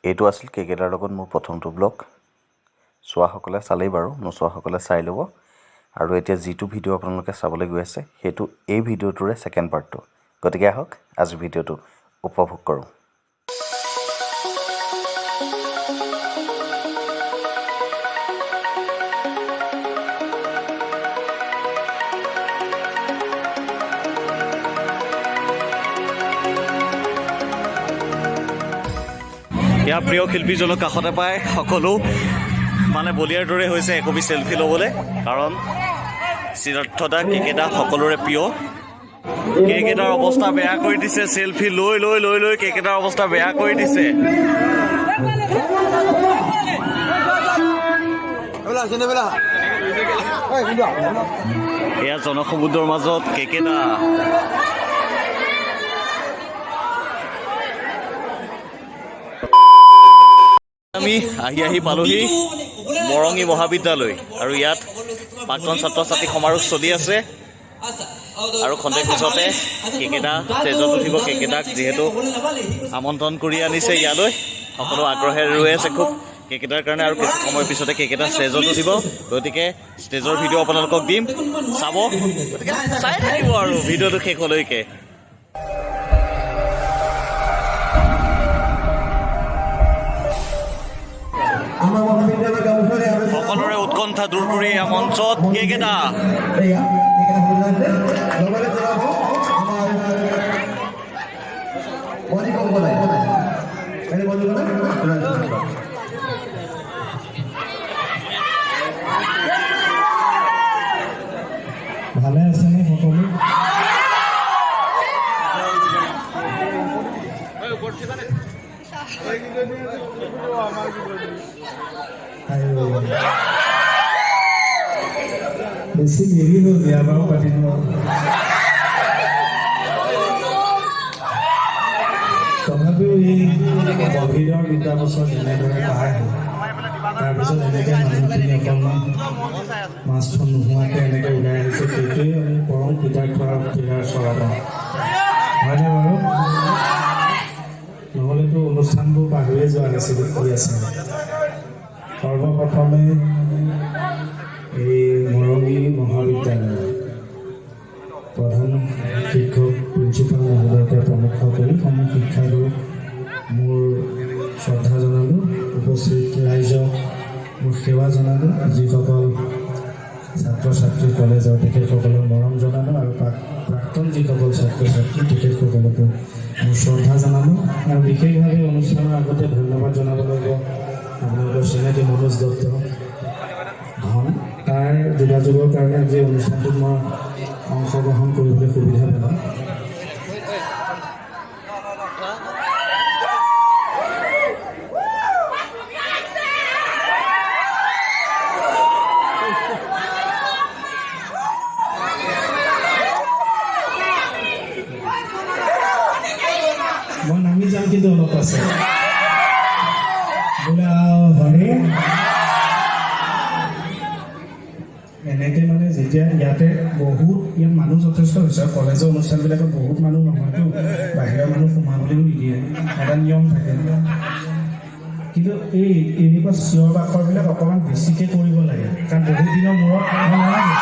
এইটো আছিল কেকেটাৰ লগত মোৰ প্ৰথমটো ব্লগ। চোৱাসকলে চালেই বাৰু, নোচোৱাসকলে চাই ল'ব। আৰু এতিয়া যিটো ভিডিঅ' আপোনালোকে চাবলৈ গৈ আছে সেইটো এই ভিডিঅ'টোৰে ছেকেণ্ড পাৰ্টটো। গতিকে আহক আজিৰ ভিডিঅ'টো উপভোগ কৰোঁ। ইয়াৰ প্ৰিয় শিল্পীজনক কাষতে পাই সকলো বলিয়াৰ দৰে হৈছে একপি চেলফি ল'বলৈ, কাৰণ সিদ্ধাৰ্থদা কেকেটা সকলোৰে প্ৰিয়। কেকেটাৰ অৱস্থা বেয়া কৰি দিছে, চেলফি লৈ লৈ লৈ লৈ কেকেটাৰ অৱস্থা বেয়া কৰি দিছে। এয়া জনসমুদ্ৰৰ মাজত কেকেটা। আমি আহি পালোহি মৰঙী মহাবিদ্যালয়, আৰু ইয়াত প্ৰাক্তন ছাত্ৰ ছাত্ৰী সমাৰোহ চলি আছে। আৰু খন্তেক পিছতে কেকেটা ষ্টেজত উঠিব। কেকেটাক যিহেতু আমন্ত্ৰণ কৰি আনিছে ইয়ালৈ, সকলো আগ্ৰহেৰে ৰৈ আছে খুব কেকেটাৰ কাৰণে। আৰু কিছু সময়ৰ পিছতে কেকেটা ষ্টেজত উঠিব। গতিকে ষ্টেজৰ ভিডিঅ' আপোনালোকক দিম, চাব। গতিকে চাই থাকিব আৰু ভিডিঅ'টো শেষলৈকে। সকলোৰে উৎকণ্ঠা দূৰ কৰি এয়া মঞ্চত কেকেটা। ভালে আছেনে সকলো? বেছি দেৰি হ'ল, বিয়া বাৰু পাতিম। তথাপিও এই কভিডৰ 2টা বছৰ যেনেদৰে পাৰ হ'ল, তাৰপিছত এনেকৈ মানুহখিনি অকণমান মাছখন নোহোৱাকৈ এনেকৈ ওলাই আহিছে, সেইটোৱেই আমি পৰম কৃতাৰ্থ আৰু ক্ৰীড়াৰ চৰণ। হয়নে বাৰু? নহ'লেতো অনুষ্ঠানবোৰ পাহৰিয়ে যোৱা হৈছিল কৰি আছে। সৰ্বপ্ৰথমে এই মৰঙী মহাবিদ্যালয় প্ৰধান শিক্ষক প্ৰিন্সিপাল মহোদয়কে প্ৰমুখ কৰি সমূহ শিক্ষাগুৰুক মোৰ শ্ৰদ্ধা জনালোঁ। উপস্থিত ৰাইজক মোৰ সেৱা জনালোঁ। যিসকল ছাত্ৰ ছাত্ৰী কলেজৰ তেখেতসকলক মৰম জনালোঁ, আৰু প্ৰাক্তন যিসকল ছাত্ৰ ছাত্ৰী তেখেতসকলকো মোৰ শ্ৰদ্ধা জনালোঁ। আৰু বিশেষভাৱে অনুষ্ঠানৰ আগতে ধন্যবাদ জনাব লাগিব আপোনালোকৰ চিনাকি মনোজ দত্ত ধন, তাৰ যোগাযোগৰ কাৰণে আজি অনুষ্ঠানটোত মই অংশগ্ৰহণ কৰিবলৈ সুবিধা পালোঁ। মই নামি যাম, কিন্তু অলপ আছে বোলে হৰে। এনেকৈ যেতিয়া ইয়াতে ইয়াত মানুহ যথেষ্ট হৈছে, কলেজৰ অনুষ্ঠানবিলাকত বহুত মানুহ নহয়তো, বাহিৰৰ মানুহ সোমাবলৈও নিদিয়ে, এটা নিয়ম থাকে। কিন্তু এনেকুৱা চিঞৰ বাখৰবিলাক অকণমান বেছিকৈ কৰিব লাগে, কাৰণ বহুত দিনৰ মূৰত নালাগে।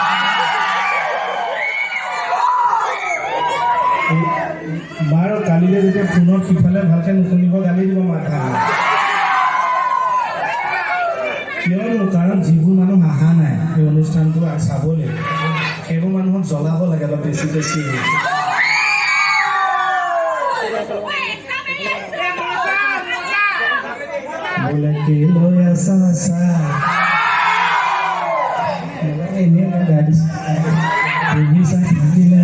বাৰু কালিলৈ যেতিয়া ফোনৰ সিফালে ভালকৈ নুশুনিব, গালি দিব মাথা। কিয়নো কাৰণ যিবোৰ মানুহ অহা নাই এই অনুষ্ঠানটো চাবলৈ, সেইবোৰ মানুহক জ্বলাব লাগে অলপ বেছি বেছি। বোলে কি লৈ আছা এনেই গাই দিছে থাকিলে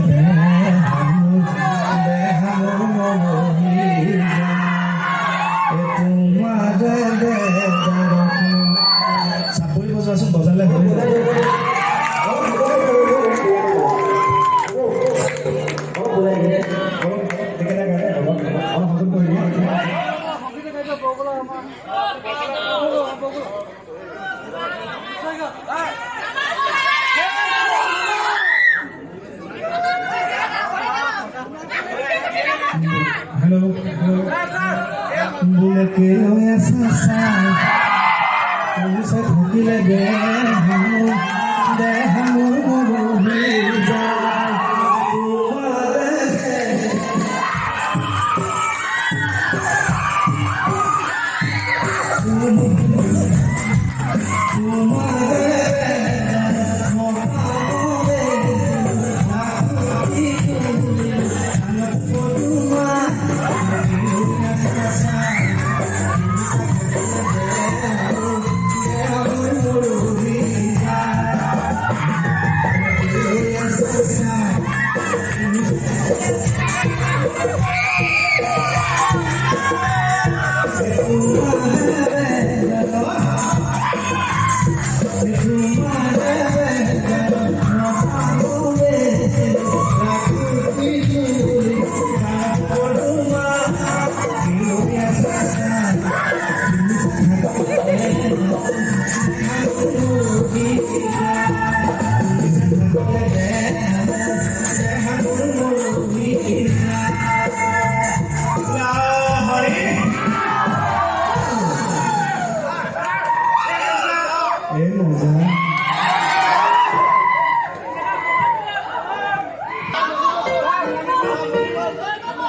চাপৰি বজোৱাচোন, বজালে হৈ যায়। হেল্ল' বোলে के लोया सासा तुमसे थकिले दे हम मोही जाय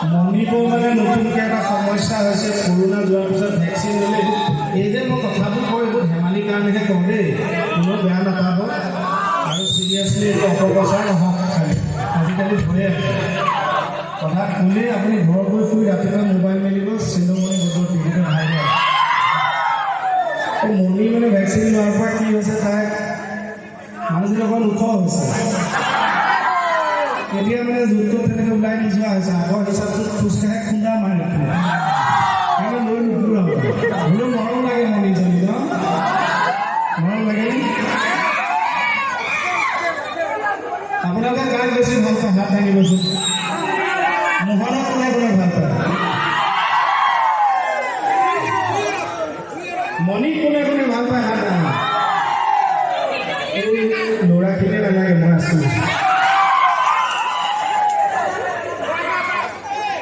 মণিপুৰ মানে নতুনকৈ এটা সমস্যা হৈছে কৰোণা যোৱাৰ পিছত ভেকচিন ল'লে এই যে মই কথাবোৰ কওঁ এইবোৰ ধেমালিৰ কাৰণেহে কওঁ দেই কোনো বেয়া নাপাব আৰু চিৰিয়াছলি এইটো অপপ্ৰচাৰ নহওক খালি আজিকালি ভয়ে কথা ক'লেই আপুনি ঘৰ গৈ শুই ৰাতিপুৱা মোবাইল মেলিব চিন্তামণি গোটৰ টিভিটো আহে মণি মানে ভেকচিন লোৱাৰ পৰা কি হৈছে তাই মানুহজনী অকণ ওখ হৈছে এতিয়া মানে যোনটো তেনেকৈ ওলাই নোযোৱা হৈছে আগৰ হিচাপটোত খোজকাঢ়ি খুন্দা মাৰি সেইকাৰণে লৈ নুফুৰা হ'লেও মৰম লাগে মণিজনী ন মৰম লাগে আপোনালোকে কাক বেছি ভাল পায় হাত দাঙিবচোন মোহনক কোনে কোনে ভাল পায় মণিক কোনে কোনে ভাল পায় হাত দাঙি এই ল'ৰাখিনিয়ে নালাগে মই আছোঁ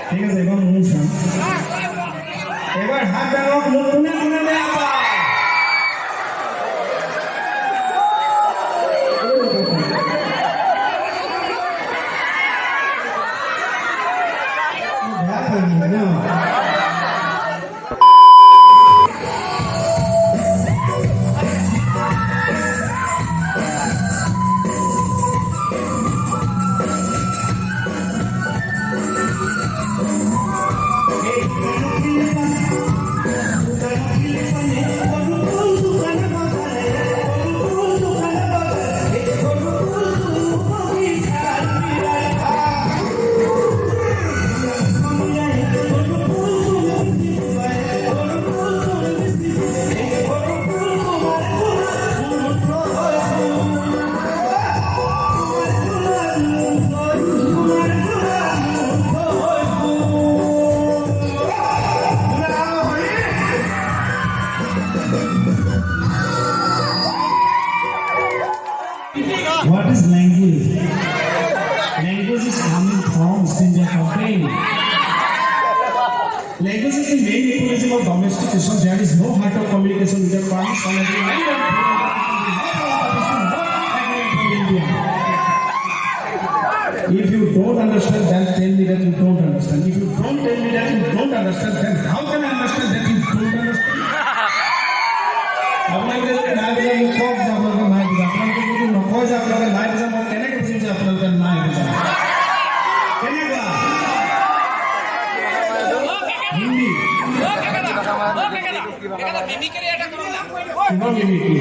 ঠিক আছে এবার মন চান এবার হাত দাঁড়াও কোনে কোনে বেয়া পায় বেয়া পাই না What is language? Language is coming from India campaign. Language is the main mechanism of domestication. There is no heart of communication with the parents. If you don't understand, then tell me that you don't understand. If you don't tell me that you don't understand, then how can I understand that you don't understand? আপোনালোকে যদি নাই বুজা মোক কওক যে আপোনালোকে নাই বুজা আপোনালোকে যদি নকয় যে আপোনালোকে নাই বুজা মই কেনেকৈ বুজিম যে আপোনালোকে নাই বুজা কেনেকুৱা হিন্দী কিহৰ মিমিক্ৰি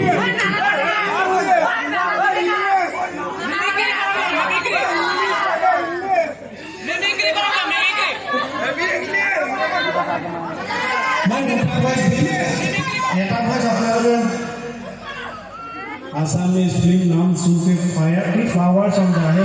मैं आसाम में इस फिल्म नाम सुन के फायर की फ्लावर समझा है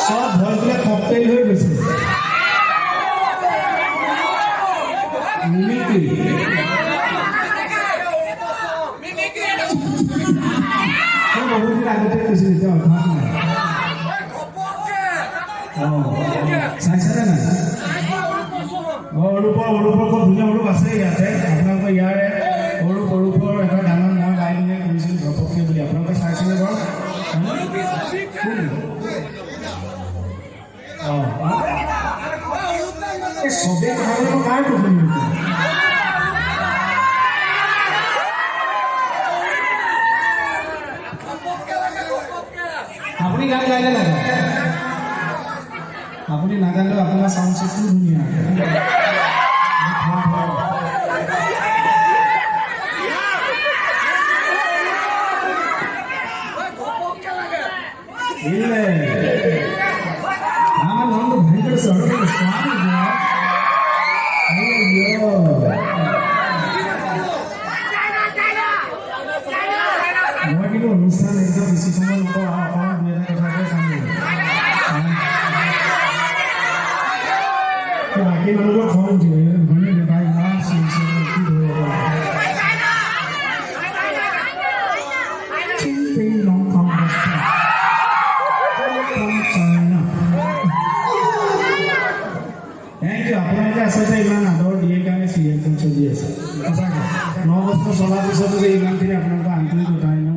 सब भर कॉकटेल हो गए मिमिक्री এতিয়া অভ্যাস নাই চাইছেনে নাই অৰূপৰ খুব ধুনীয়া অৰূপ আছে ইয়াতে আপোনালোকৰ ইয়াৰে অৰূপৰ এটা গানত মই গাই পিনে কৰিছিলোঁ ঘপককৈ বুলি আপোনালোকে চাইছেনে বাৰু এই চবেই কথাটো কাৰ শুনিব আপুনি গান গাইলে লাগে আপুনি নাজানিলেও আপোনাৰ চাউণ্ড চিষ্টেম ধুনীয়া আমার নাম তো ভয়ঙ্কর স্বামী মই কিন্তু অনুষ্ঠান একদম বেছি সময় নকওঁ অকণমান দুই এটা কথাকে চাম বাকী মানুহবোৰ খং উঠিব ঘূৰি নেপায় ইমান চিৰিছে কি ধৰিব থেংক ইউ আপোনালোকে আচলতে ইমান আদৰ দিয়ে কাৰণে চিৰিয়েলখন চলি আছে সঁচাকৈ 9 বছৰ চলাৰ পিছতো যে ইমানখিনি আপোনালোকৰ আন্তৰিকতা ইমান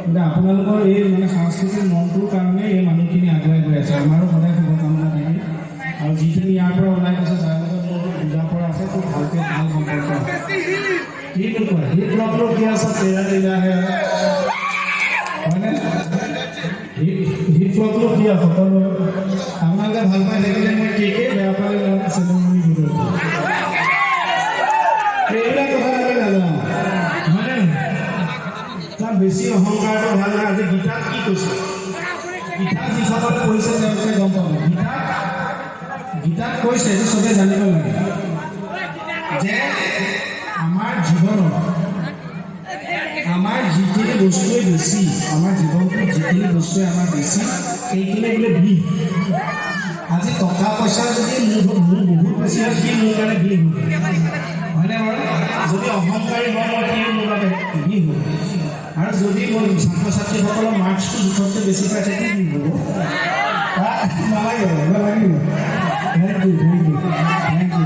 কিন্তু আপোনালোকৰ এই মানে সাংস্কৃতিক মনটোৰ কাৰণে এই মানুহখিনি আগুৱাই গৈ আছে আমাৰো সদায় শুভকামনা থাকিল আৰু যিখিনি ইয়াৰ পৰা ওলাই গৈছে যাৰ লগত মোৰ বুজা পৰা আছে খুব ভালকৈ ভাল সম্পৰ্ক কি নকয় হিট ব্লগটো কি আছে তেৰা তেৰা হয়নে হিট ব্লগটো কি আছে সকলো আপোনালোকে ভাল পাই থাকিলে মই কি বেয়া পালে চেনেলমণি ভিডিঅ' এইবিলাক কথা লাগে নাজানো হয়নে তাৰ বেছি অহংকাৰটো ভাল নাই আজি গীতাত কি কৈছে গীতাত যিসকলে কৈছে তেওঁলোকে গম পাব গীতাত কৈছে এইটো চবেই জানিব লাগে যে আমাৰ জীৱনত আমাৰ যিখিনি বস্তুৱে বেছি আমাৰ জীৱনটোত যিখিনি বস্তুৱে আমাৰ বেছি সেইখিনি বোলে বিষ আজি টকা পইচা যদি মোৰ বহুত বেছি হয় কি মোৰ কাৰণে বিষ হয়নে বাৰু যদি অহংকাৰী হয় মই কি মোৰ বাবে বিষ হ'ব আৰু যদি মই ছাত্ৰ ছাত্ৰীসকলৰ মাৰ্কছটো জোখতকৈ বেছি পাই থাকে কি হ'ব নালাগিব নালাগিব thank you thank you thank you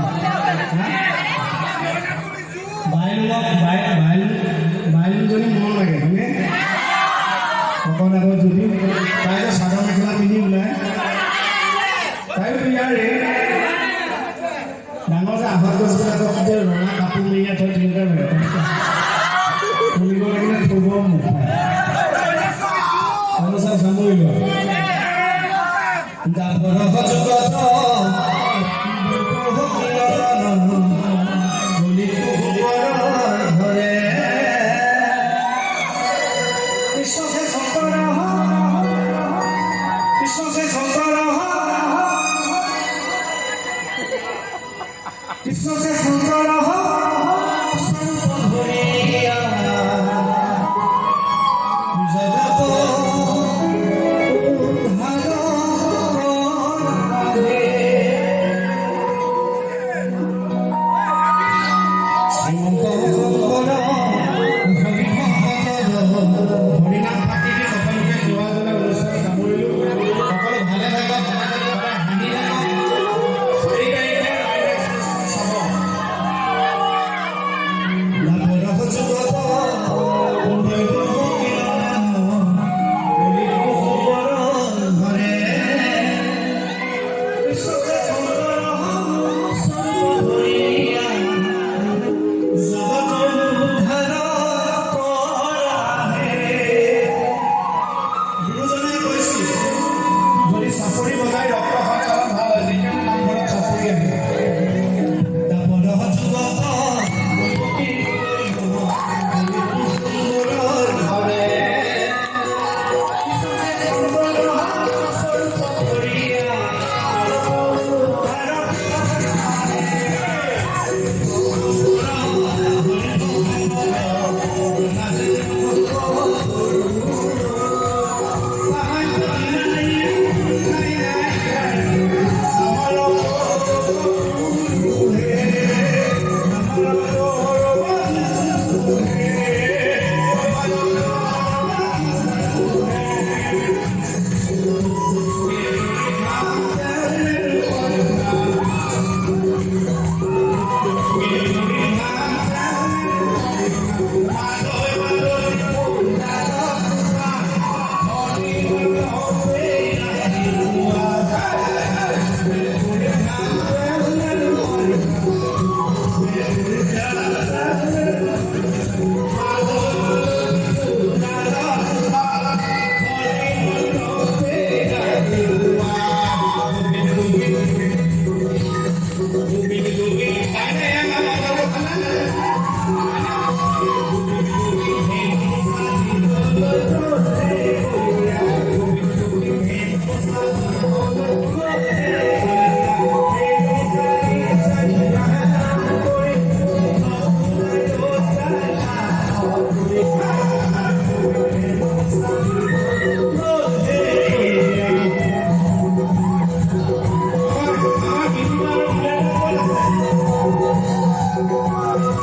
বাইলজনী মন লাগে হয়নে অকণ আগত যদি তাই চাদৰ মেখেলা পিন্ধি ওলাই তাইও ইয়াৰে ডাঙৰ যে আহত গছবিলাকক যে ৰঙা কাপোৰ মেৰিয়াই থৈ তেনেকুৱা ফুলিব লাগিলে থব মোক অনুচাৰ সামৰি কৃষ্ণ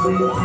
Hey,